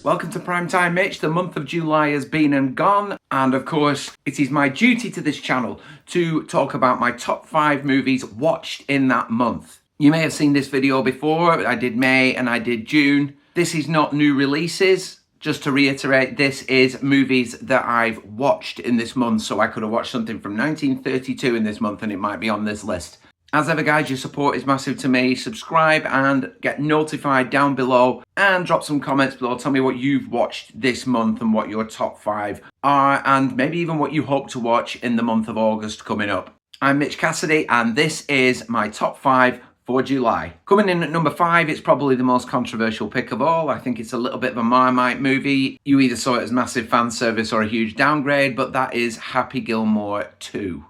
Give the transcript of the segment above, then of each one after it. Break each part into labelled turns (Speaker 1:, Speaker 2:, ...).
Speaker 1: Welcome to Primetime Mitch. The month of July has been and gone, and of course it is my duty to this channel to talk about my top 5 movies watched in that month. You may have seen this video before. I did May and I did June. This is not new releases. Just to reiterate, this is movies that I've watched in this month, so I could have watched something from 1932 in this month and it might be on this list. As ever guys, your support is massive to me. Subscribe and get notified down below and drop some comments below. Tell me what you've watched this month and what your top 5 are, and maybe even what you hope to watch in the month of August coming up. I'm 𝐒𝐿𝐊𝐄 and this is my top 5 for July. Coming in at number 5, it's probably the most controversial pick of all. I think it's a little bit of a Marmite movie. You either saw it as massive fan service or a huge downgrade, but that is Happy Gilmore 2.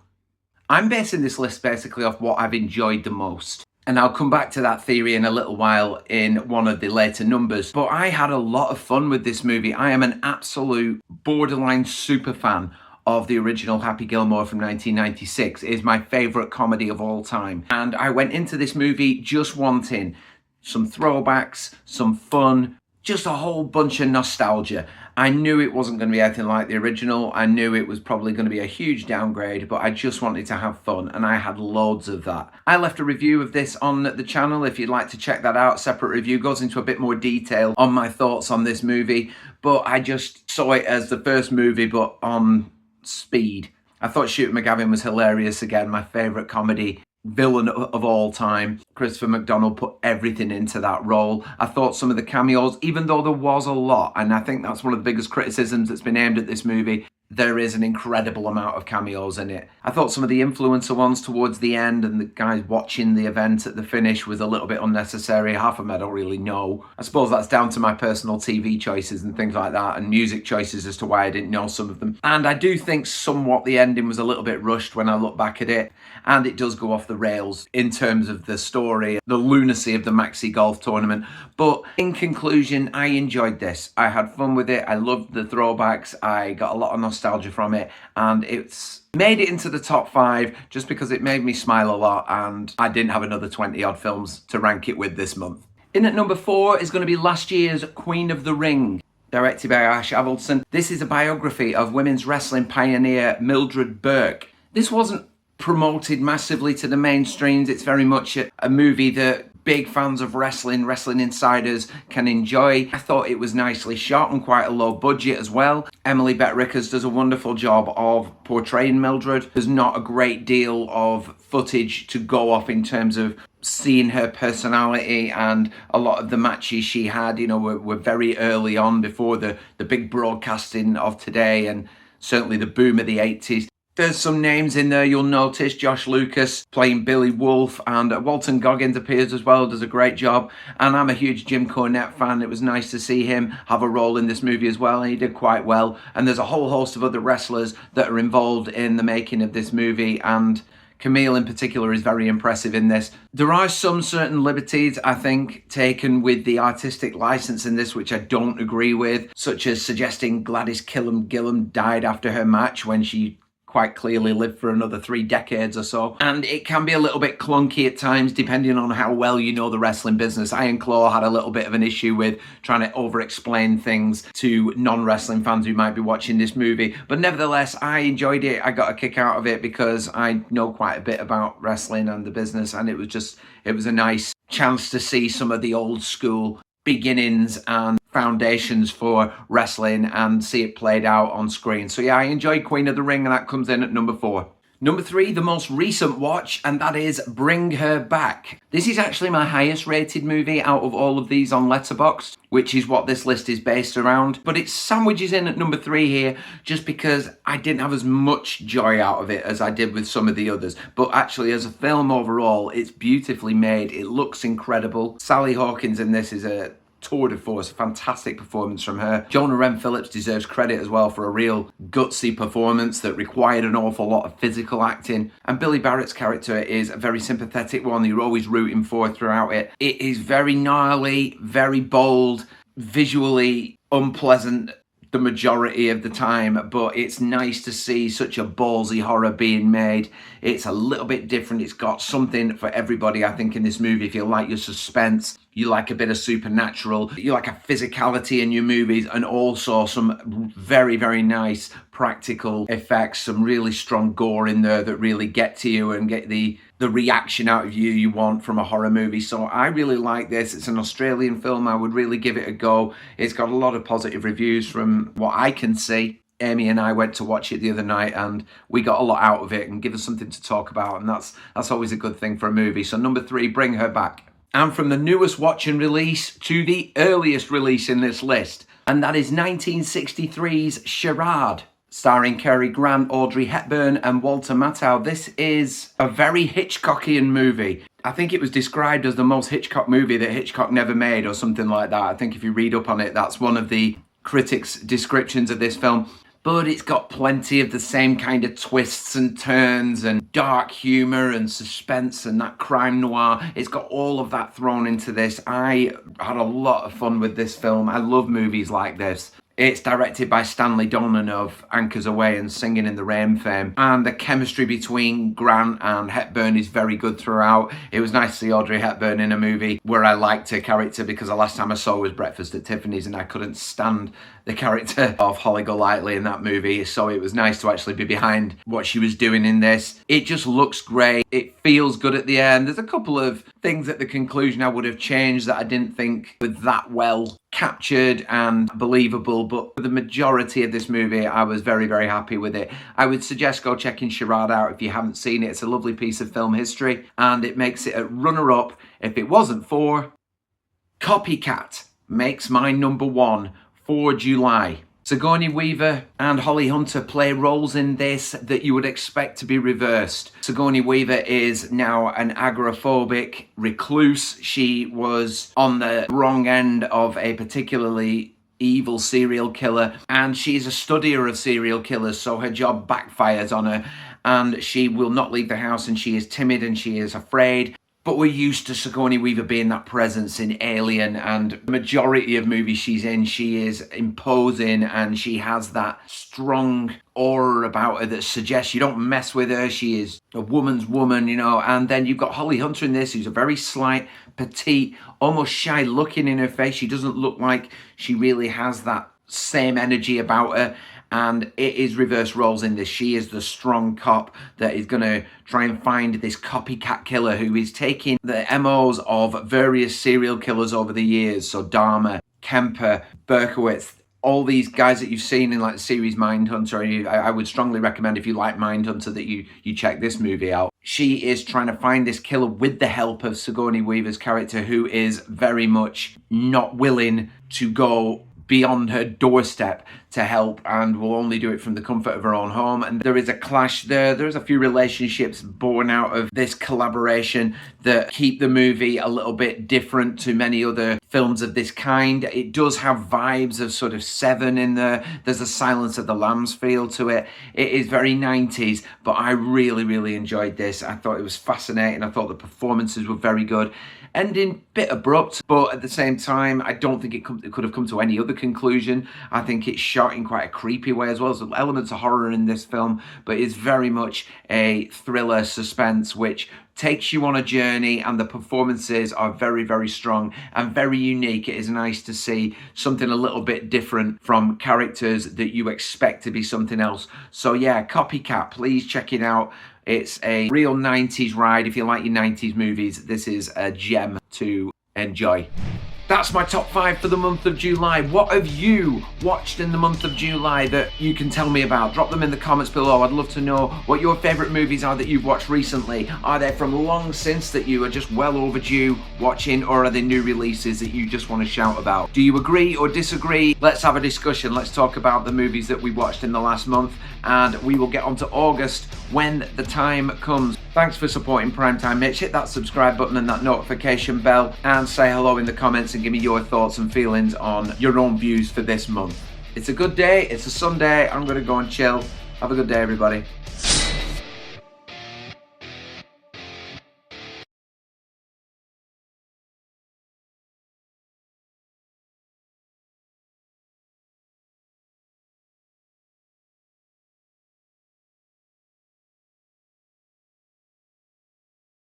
Speaker 1: I'm basing this list basically off what I've enjoyed the most. And I'll come back to that theory in a little while in one of the later numbers. But I had a lot of fun with this movie. I am an absolute borderline super fan of the original Happy Gilmore from 1996. It is my favourite comedy of all time. And I went into this movie just wanting some throwbacks, some fun, just a whole bunch of nostalgia. I knew it wasn't going to be anything like the original. I knew it was probably going to be a huge downgrade, but I just wanted to have fun, and I had loads of that. I left a review of this on the channel if you'd like to check that out. Separate review, goes into a bit more detail on my thoughts on this movie, but I just saw it as the first movie, but on speed. I thought 𝐂𝐈𝐿𝐿 was hilarious again, my favourite comedy villain of all time. Christopher McDonald put everything into that role. I thought some of the cameos, even though there was a lot, and I think that's one of the biggest criticisms that's been aimed at this movie, there is an incredible amount of cameos in it. I thought some of the influencer ones towards the end and the guys watching the event at the finish was a little bit unnecessary. Half of them I don't really know. I suppose that's down to my personal TV choices and things like that, and music choices as to why I didn't know some of them. And I do think somewhat the ending was a little bit rushed when I look back at it, and it does go off the rails in terms of the story, the lunacy of the maxi golf tournament. But in conclusion, I enjoyed this. I had fun with it. I loved the throwbacks. I got a lot of nostalgia from it, and it's made it into the top 5 just because it made me smile a lot, and I didn't have another 20 odd films to rank it with this month. In at number 4 is going to be last year's Queen of the Ring, directed by Ash Avildsen. This is a biography of women's wrestling pioneer Mildred Burke. This wasn't promoted massively to the mainstreams. It's very much a movie that big fans of wrestling insiders can enjoy. I thought it was nicely shot and quite a low budget as well. Emily Bett-Rickards does a wonderful job of portraying Mildred. There's not a great deal of footage to go off in terms of seeing her personality, and a lot of the matches she had, you know, were very early on, before the big broadcasting of today and certainly the boom of the 80s. There's some names in there you'll notice. Josh Lucas playing Billy Wolf, and Walton Goggins appears as well, does a great job. And I'm a huge Jim Cornette fan. It was nice to see him have a role in this movie as well, and he did quite well. And there's a whole host of other wrestlers that are involved in the making of this movie, and Camille in particular is very impressive in this. There are some certain liberties, I think, taken with the artistic license in this which I don't agree with, such as suggesting Gladys Killam Gillam died after her match when she quite clearly lived for another 3 decades or so. And it can be a little bit clunky at times depending on how well you know the wrestling business. Iron Claw had a little bit of an issue with trying to over-explain things to non-wrestling fans who might be watching this movie. But nevertheless, I enjoyed it. I got a kick out of it because I know quite a bit about wrestling and the business, and it was a nice chance to see some of the old school beginnings and foundations for wrestling and see it played out on screen. So yeah, I enjoyed Queen of the Ring, and that comes in at number 4. Number 3, the most recent watch, and that is Bring Her Back. This is actually my highest rated movie out of all of these on Letterboxd, which is what this list is based around. But it sandwiches in at number 3 here just because I didn't have as much joy out of it as I did with some of the others. But actually, as a film overall, it's beautifully made. It looks incredible. Sally Hawkins in this is a tour de force, a fantastic performance from her. Jonah Rem-Phillips deserves credit as well for a real gutsy performance that required an awful lot of physical acting. And Billy Barrett's character is a very sympathetic one you're always rooting for throughout it. It is very gnarly, very bold, visually unpleasant the majority of the time, but it's nice to see such a ballsy horror being made. It's a little bit different. It's got something for everybody, I think, in this movie. If you like your suspense, you like a bit of supernatural, you like a physicality in your movies, and also some very, very nice practical effects, some really strong gore in there that really get to you and get the reaction out of you want from a horror movie. So I really like this. It's an Australian film. I would really give it a go. It's got a lot of positive reviews from what I can see. Amy and I went to watch it the other night and we got a lot out of it and give us something to talk about, and that's always a good thing for a movie. So number 3, Bring Her Back. And from the newest watch and release to the earliest release in this list, and that is 1963's Charade, starring Cary Grant, Audrey Hepburn and Walter Matthau. This is a very Hitchcockian movie. I think it was described as the most Hitchcock movie that Hitchcock never made or something like that. I think if you read up on it, that's one of the critics' descriptions of this film. But it's got plenty of the same kind of twists and turns and dark humour and suspense and that crime noir. It's got all of that thrown into this. I had a lot of fun with this film. I love movies like this. It's directed by Stanley Donen of Anchors Aweigh and Singing in the Rain fame. And the chemistry between Grant and Hepburn is very good throughout. It was nice to see Audrey Hepburn in a movie where I liked her character, because the last time I saw was Breakfast at Tiffany's and I couldn't stand the character of Holly Golightly in that movie. So it was nice to actually be behind what she was doing in this. It just looks great. It feels good at the end. There's a couple of things at the conclusion I would have changed that I didn't think were that well captured and believable, but for the majority of this movie I was very, very happy with it. I would suggest go checking Charade out if you haven't seen it. It's a lovely piece of film history and it makes it a runner-up if it wasn't for Copycat. Makes my number 1 for July. Sigourney Weaver and Holly Hunter play roles in this that you would expect to be reversed. Sigourney Weaver is now an agoraphobic recluse. She was on the wrong end of a particularly evil serial killer, and she's a studier of serial killers, so her job backfires on her and she will not leave the house, and she is timid and she is afraid. But we're used to Sigourney Weaver being that presence in Alien, and the majority of movies she's in, she is imposing and she has that strong aura about her that suggests you don't mess with her. She is a woman's woman, you know. And then you've got Holly Hunter in this, who's a very slight, petite, almost shy looking in her face. She doesn't look like she really has that same energy about her. And it is reverse roles in this. She is the strong cop that is going to try and find this copycat killer who is taking the MOs of various serial killers over the years. So Dahmer, Kemper, Berkowitz, all these guys that you've seen in like the series Mindhunter. I would strongly recommend, if you like Mindhunter, that you check this movie out. She is trying to find this killer with the help of Sigourney Weaver's character, who is very much not willing to go beyond her doorstep to help, and will only do it from the comfort of her own home. And there is a clash there. There's a few relationships born out of this collaboration that keep the movie a little bit different to many other films of this kind. It does have vibes of sort of Seven in there. There's a Silence of the Lambs feel to it. It is very 90s, but I really, really enjoyed this. I thought it was fascinating. I thought the performances were very good. Ending bit abrupt, but at the same time, I don't think it could have come to any other conclusion. I think it's shot in quite a creepy way as well. There's elements of horror in this film, but it's very much a thriller suspense which takes you on a journey, and the performances are very, very strong and very unique. It is nice to see something a little bit different from characters that you expect to be something else. So yeah, Copycat, please check it out. It's a real 90s ride. If you like your 90s movies, this is a gem to enjoy. That's my top 5 for the month of July. What have you watched in the month of July that you can tell me about? Drop them in the comments below. I'd love to know what your favourite movies are that you've watched recently. Are they from long since that you are just well overdue watching, or are they new releases that you just want to shout about? Do you agree or disagree? Let's have a discussion. Let's talk about the movies that we watched in the last month, and we will get on to August when the time comes. Thanks for supporting Primetime Mitch. Hit that subscribe button and that notification bell, and say hello in the comments and give me your thoughts and feelings on your own views for this month. It's a good day. It's a Sunday. I'm going to go and chill. Have a good day, everybody.